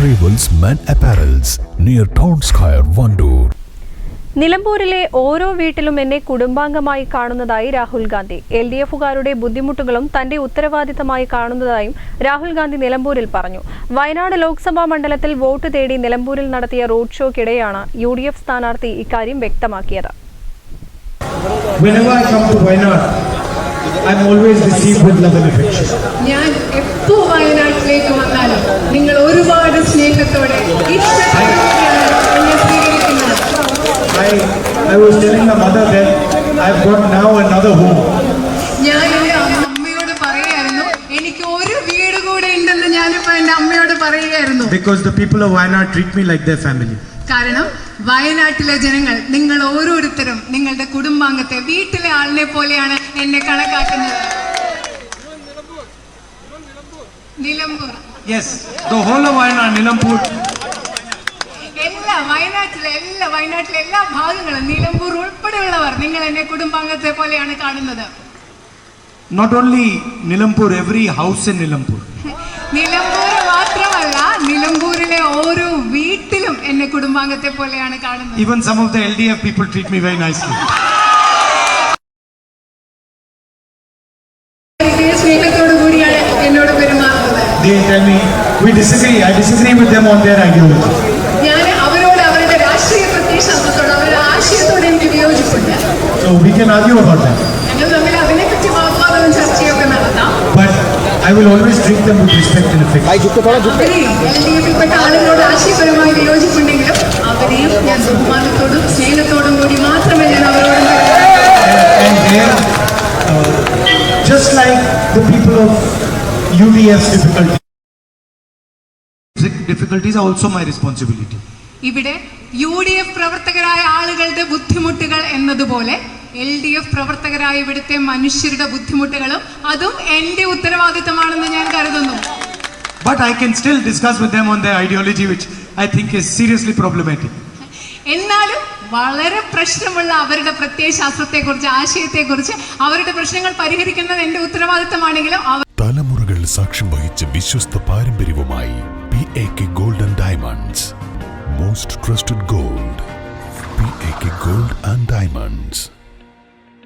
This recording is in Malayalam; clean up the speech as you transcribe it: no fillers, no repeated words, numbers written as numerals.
Arrivals Men Apparels near Town Square, Vandoor. നിലമ്പൂരിലെ ഓരോ വീട്ടിലും എന്നെ കുടുംബാംഗമായി കാണുന്നതായി രാഹുൽ ഗാന്ധി. LDFകാരുടെ ബുദ്ധിമുട്ടുകളും തന്റെ ഉത്തരവാദിത്തമായി കാണുന്നതായും രാഹുൽ ഗാന്ധി നിലമ്പൂരിൽ പറഞ്ഞു. വയനാട് ലോക്സഭാ മണ്ഡലത്തിൽ വോട്ട് തേടി നിലമ്പൂരിൽ നടത്തിയ റോഡ് ഷോയ്ക്കിടെയാണ് UDF സ്ഥാനാർത്ഥി ഇക്കാര്യം വ്യക്തമാക്കിയത്. I'm always received with love and affection. ഞാൻ എപ്പോ വയനാട്ടിലേക്ക് വന്നാലും നിങ്ങൾ ഒരുപാട് സ്നേഹത്തോടെ I was telling my mother that I've got now another home. ഞാൻ എൻ്റെ അമ്മയോട് പറയായിരുന്നു എനിക്ക് ഒരു വീട് കൂടെ ഉണ്ടെന്ന് ഞാനിപ്പോൾ എൻ്റെ അമ്മയോട് പറയുകയായിരുന്നു. Because the people of Wayanad treat me like their family. കാരണം വയനാട്ടിലെ ജനങ്ങൾ നിങ്ങൾ ഓരോരുത്തരും നിങ്ങളുടെ കുടുംബാംഗത്തെ വീട്ടിലെ ആളിനെ പോലെയാണ് എന്നെ കണക്കാക്കുന്നത്. Nilambur. Yes, the whole of Wayanad, Nilampur. വയനാട്ടിലെ എല്ലാ ഭാഗങ്ങളും നിലമ്പൂർ ഉൾപ്പെടെയുള്ളവർ നിങ്ങൾ എന്നെ കുടുംബാംഗത്തെ പോലെയാണ് കാണുന്നത്. Not only Nilampur, every house in Nilampur. Nilambur മാത്രമല്ല നിലമ്പൂരിലെ ഓരോ വീട്ടിലും എന്നെ കുടുംബാംഗത്തെ പോലെയാണ് കാണുന്നത്. Even some of the LDF people treat me very nicely. സ്നേഹത്തോടു കൂടിയാണ് എന്നോട് പെരുമാറുന്നത്. They tell me we disagree. I disagree with them on their ideology. ഞാൻ അവരോട് അവരുടെ രാഷ്ട്രീയ പ്രത്യയശാസ്ത്രത്തോട് അവരുടെ ആശയത്തോട് എനിക്ക് വിയോജിപ്പുണ്ട്. So we can argue about that. ഞങ്ങൾ തമ്മിൽ അതിനെപ്പറ്റി വാഗ്വാദവും ചർച്ചയൊക്കെ നടത്താം. But I will always treat them with respect and affection. LDFിൽപ്പെട്ട ആളുകളോട് ആശയപരമായി വിയോജിപ്പുണ്ടെങ്കിലും അവരെയും ഞാൻ ബഹുമാനത്തോടും സ്നേഹത്തോടും കൂടി മാത്രമേ ഞാൻ അവരോട് just like the people of UDF's difficulties are also my responsibility. ഇവിടെ UDF പ്രവർത്തകരായ ആളുകളുടെ ബുദ്ധിമുട്ടുകൾ എന്നതുപോലെ LDF പ്രവർത്തകരായ ഇവിടുത്തെ മനുഷ്യരുടെ ബുദ്ധിമുട്ടുകളും അതും എന്റെ ഉത്തരവാദിത്തമാണെന്ന് ഞാൻ കരുതുന്നു. But I can still discuss with them on their ideology, which I think is seriously problematic. എന്നാലും വളരെ പ്രശ്നമുള്ള അവരുടെ പ്രത്യയശാസ്ത്രത്തെക്കുറിച്ച് ആശയത്തെക്കുറിച്ച് അവരുടെ പ്രശ്നങ്ങൾ പരിഹരിക്കുന്നത് എന്റെ ഉത്തരവാദിത്തമാണെങ്കിലും തലമുറകൾ സാക്ഷ്യം വഹിച്ച വിശ്വസ്ത പാരമ്പര്യവുമായി PAK Gold and Diamonds. Most trusted gold. PAK Gold and Diamonds.